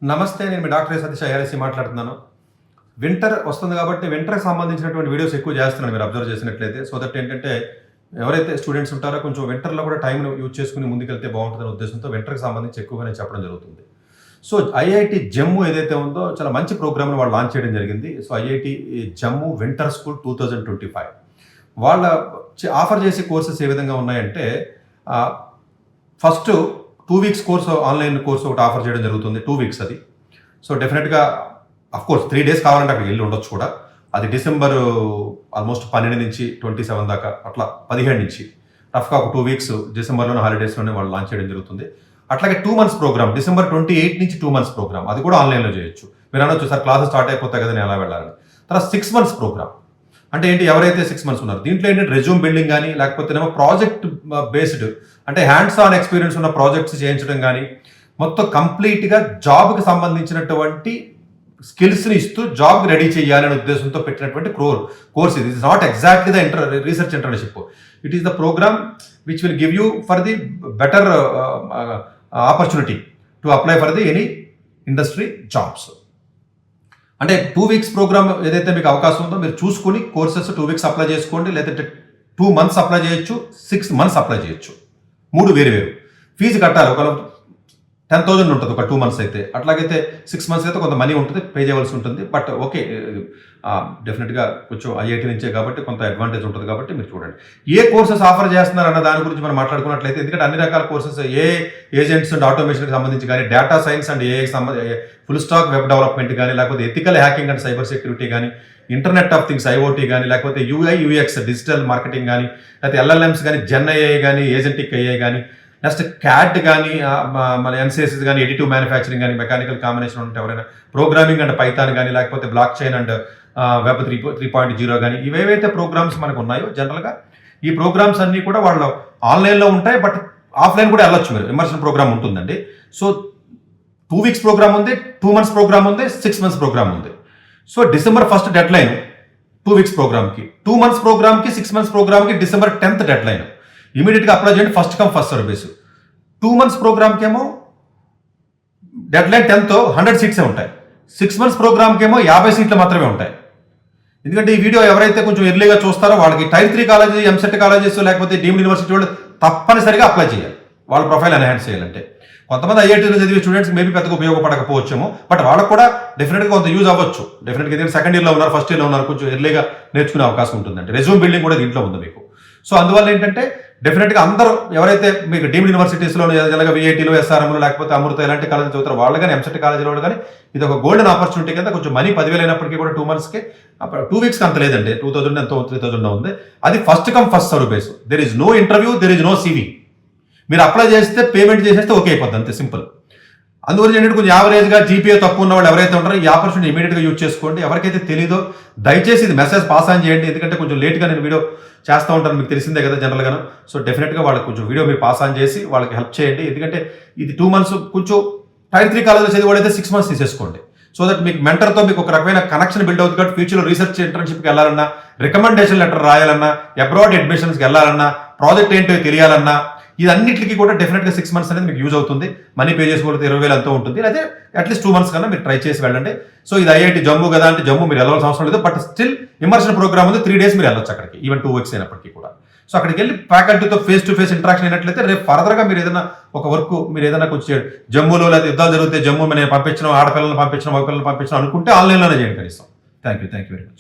నమస్తే. నేను మీ doctor Satish IRSC మాట్లాడుతున్నాను. వింటర్ వస్తుంది కాబట్టి వింటర్‌కి సంబంధించినటువంటి వీడియోస్ ఎక్కువ చేస్తున్నాను మీరు అబ్జర్వ్ చేసినట్లయితే. సో దట్ ఏంటంటే ఎవరైతే స్టూడెంట్స్ ఉంటారో కొంచెం వింటర్‌లో కూడా టైమ్‌ని యూజ్ చేసుకొని ముందుకెళ్తే బాగుంటుందనే ఉద్దేశంతో వింటర్‌కి సంబంధించి ఎక్కువగా నేను చెప్పడం జరుగుతుంది. సో ఐఐటి జమ్మూ ఏదైతే ఉందో చాలా మంచి ప్రోగ్రామ్‌ని వాళ్ళు లాంచ్ చేయడం జరిగింది. So IIT Jammu winter school 2025 వాళ్ళ ఆఫర్ చేసే కోర్సెస్ ఏ విధంగా ఉన్నాయంటే first 2 weeks course online course ఒకటి ఆఫర్ చేయడం జరుగుతుంది. 2 వీక్స్ అది. సో డెఫినెట్గా అఫ్కోర్స్ 3 డేస్ కావాలంటే అక్కడికి వెళ్ళి ఉండొచ్చు కూడా. అది డిసెంబర్ ఆల్మోస్ట్ 12 నుంచి 27 దాకా అట్లా 17 నుంచి రఫ్గా ఒక 2 వీక్స్ డిసెంబర్లోనే హాలిడేస్లోనే వాళ్ళు లాంచ్ చేయడం జరుగుతుంది. అట్లాగే 2 మంత్స్ ప్రోగ్రామ్ డిసెంబర్ 28 నుంచి 2 మంత్స్ ప్రోగ్రామ్ అది కూడా ఆన్లైన్లో చేయొచ్చు. మీరు అనొచ్చు సార్ క్లాసెస్ స్టార్ట్ అయిపోతాయి కదా నేను ఎలా వెళ్ళాలని. తర్వాత 6 మంత్స్ ప్రోగ్రామ్ అంటే ఏంటి, ఎవరైతే 6 మంత్స్ ఉన్నారు దీంట్లో ఏంటంటే రెజ్యూమ్ బిల్డింగ్ కానీ లేకపోతే ప్రాజెక్ట్ బేస్డ్ అంటే హ్యాండ్స్ ఆన్ ఎక్స్పీరియన్స్ ఉన్న ప్రాజెక్ట్స్ చేయించడం కానీ మొత్తం కంప్లీట్గా జాబ్కి సంబంధించినటువంటి స్కిల్స్ని ఇస్తూ జాబ్కి రెడీ చేయాలనే ఉద్దేశంతో పెట్టినటువంటి కోర్స్ ఇది. It's not exactly the research internship. It is the programme which will give you for the better opportunity to apply for the any industry jobs. అంటే 2 వీక్స్ ప్రోగ్రామ్ ఏదైతే మీకు అవకాశం ఉందో మీరు చూసుకుని కోర్సెస్ 2 వీక్స్ అప్లై చేసుకోండి, లేదంటే 2 మంత్స్ అప్లై చేయొచ్చు, 6 మంత్స్ అప్లై చేయొచ్చు. 3 వేరు ఫీజు కట్టాలి. ఒక 10,000 ఉంటుంది ఒక 2 మంత్స్ అయితే. అట్లాగైతే 6 మంత్స్ అయితే కొంత మనీ ఉంటుంది, పే చేయవలసి ఉంటుంది. బట్ ఓకే, డెఫినెట్గా కొంచెం ఐఐటి నుంచే కాబట్టి కొంత అడ్వాంటేజ్ ఉంటుంది కాబట్టి మీరు చూడండి. ఏ కోర్సెస్ ఆఫర్ చేస్తున్నారు అన్న దాని గురించి మనం మాట్లాడుకున్నట్లయితే, ఎందుకంటే అన్ని రకాల కోర్సెస్ ఏజెంట్స్ అండ్ ఆటోమేషన్కి సంబంధించి కానీ, డేటా సైన్స్ అండ్ ఏఐకి సంబంధించి, ఫుల్ స్టాక్ వెబ్ డెవలప్మెంట్ కానీ, లేకపోతే ethical hacking and cyber security కానీ, ఇంటర్నెట్ ఆఫ్ థింగ్స్ ఐఓటీ కానీ, లేకపోతే యూఐ యూఎక్స్ డిజిటల్ మార్కెటింగ్ కానీ, లేకపోతే ఎల్ఎల్ఎంస్ కానీ, జెన్ ఐఏ కానీ, ఏజెంటిక్ ఐఏ కానీ, నెక్స్ట్ క్యాట్ కానీ, మన ఎన్సిఎస్ఎస్ కానీ, ఎడిటివ్ మ్యానుఫ్యాక్చరింగ్ కానీ, మెకానికల్ కాంబినేషన్ ఉంటే ఎవరైనా ప్రోగ్రామింగ్ అండ్ పైథాన్ కానీ, లేకపోతే బ్లాక్ చైన్ అండ్ వెబ్ 3.0 కానీ, ఇవేవైతే ప్రోగ్రామ్స్ మనకు ఉన్నాయో జనరల్గా ఈ ప్రోగ్రామ్స్ అన్నీ కూడా వాళ్ళు ఆన్లైన్లో ఉంటాయి. బట్ ఆఫ్లైన్ కూడా వెళ్ళొచ్చు మీరు. ఇమర్షన్ ప్రోగ్రామ్ ఉంటుందండి. సో 2 వీక్స్ ప్రోగ్రామ్ ఉంది, 2 మంత్స్ ప్రోగ్రామ్ ఉంది, 6 మంత్స్ ప్రోగ్రామ్ ఉంది. So December 1 dead line 2 weeks ప్రోగ్రామ్కి, 2 మంత్స్ ప్రోగ్రామ్కి, 6 మంత్స్ ప్రోగ్రామ్కి డిసెంబర్ 10 డెడ్ లైన్. ఇమీడియట్గా అప్లై చేయండి, first come first serve base. 2 months ప్రోగ్రామ్కి ఏమో డెడ్ లైన్ 10తో 100 సీట్సే ఉంటాయి. 6 మంత్స్ ప్రోగ్రామ్కి ఏమో 50 సీట్లు మాత్రమే ఉంటాయి. ఎందుకంటే ఈ వీడియో ఎవరైతే కొంచెం ఎర్లీగా చూస్తారో వాళ్ళకి టైర్ 3 కాలేజెస్, ఎంసెట్ కాలేజెస్, లేకపోతే డీమ్డ్ యూనివర్సిటీ వాళ్ళు తప్పనిసరిగా అప్లై చేయాలి వాళ్ళ ప్రొఫైల్ ఎన్హాన్స్ చేయాలంటే. కొంతమంది ఐఐటీలో చదివే స్టూడెంట్స్ మేబీ పెద్దగా ఉపయోగపడకపోవచ్చేమో, బట్ వాళ్ళకు కూడా డెఫినెట్గా కొంత యూజ్ అవ్వచ్చు. డెఫినెట్గా ఎందుకంటే సెకండ్ ఇయర్లో ఉన్నారు, ఫస్ట్ ఇయర్లో ఉన్నారు, కొంచెం ఎర్లీగా నేర్చుకునే అవకాశం ఉంటుందండి. రెజ్యూమ్ బిల్డింగ్ కూడా దీంట్లో ఉంది మీకు. సో అందువల్ల ఏంటంటే డెఫినెట్గా అందరూ ఎవరైతే మీకు డీమ్డ్ యూనివర్సిటీస్లో జనరల్గా విఐటీలో, ఎస్ఆర్ఎంలో, లేకపోతే అమృత ఇలాంటి కాలేజీలు చదువుతారో వాళ్ళు కానీ, ఎంసెట్ కాలేజీలో కానీ ఇది ఒక గోల్డెన్ ఆపర్చునిటీ కింద కొంచెం మనీ 10,000 అయినప్పటికీ కూడా 2 మంత్స్కి 2 వీక్స్కి అంత లేదండి, 2,000 ఎంతో 3,000 ఉంది. అది first come first serve base. There is no interview, there is no CV. మీరు అప్లై చేస్తే పేమెంట్ చేసేస్తే ఓకే అయిపోద్ది, అంతే సింపుల్. అందువల్ల ఏంటంటే కొంచెం యావరేజ్గా జీపీఏ తక్కువ ఉన్న వాళ్ళు ఎవరైతే ఉంటారో ఈ ఆపర్చునిటీ ఇమీడియట్గా యూజ్ చేసుకోండి. ఎవరికైతే తెలీదో దయచేసి ఇది మెసేజ్ పాస్ ఆన్ చేయండి. ఎందుకంటే కొంచెం లేట్గా నేను వీడియో చేస్తూ ఉంటాను, మీకు తెలిసిందే కదా జనరల్గాను. సో డెఫినెట్గా వాళ్ళకి కొంచెం వీడియో మీరు పాస్ ఆన్ చేసి వాళ్ళకి హెల్ప్ చేయండి. ఎందుకంటే ఇది 2 మంత్స్ కొంచెం టైర్ 3 కాలేజ్లో చదివాడైతే 6 మంత్స్ తీసేసుకోండి. సో దట్ మీకు మెంటర్తో మీకు ఒక రకమైన కనెక్షన్ బిల్డ్ అవుతుంది కాబట్టి ఫ్యూచర్లో రీసెర్చ్ ఇంటర్న్షిప్కి వెళ్ళాలన్నా, రికమెండేషన్ లెటర్ రాయాలన్నా, అబ్రాడ్ అడ్మిషన్స్కి వెళ్ళాలన్నా, ప్రాజెక్ట్ ఏంటో తెలియాలన్నా, ఇదన్నిటికీ కూడా డెఫినెట్గా 6 మంత్స్ అనేది మీకు యూజ్ అవుతుంది. మనీ పే చేసుకోకపోతే 20,000 ఎంతో ఉంటుంది. అయితే అట్లీస్ట్ 2 మంత్స్ కన్నా మీరు ట్రై చేసి వెళ్ళండి. సో ఇది ఐఐటి జమ్మూ కదా అంటే జమ్మూ మీరు వెళ్ళాల్సిన అవసరం లేదు. బట్ స్టిల్ ఇమర్షన్ ప్రోగ్రామ్ ఉంది, 3 డేస్ మీరు వెళ్ళొచ్చు అక్కడికి, ఈవెన్ 2 వీక్స్ అయినప్పటికీ కూడా. సో అక్కడికి వెళ్ళి ఫ్యాకల్టీతో ఫేస్ టు ఫేస్ ఇంటరాక్షన్ అయినట్లయితే రేపు ఫర్దర్గా మీరు ఏదైనా ఒక వర్క్ మీరు ఏదైనా కొంచెం జమ్మూలో లేదా యుద్ధాలు జరిగితే జమ్మూ నేను పంపించడం, ఆడపిల్లలను పంపించడం, మగపిల్లలను పంపించడం అనుకుంటే ఆన్లైన్లోనే చేయండి కనీసం. Thank you very much.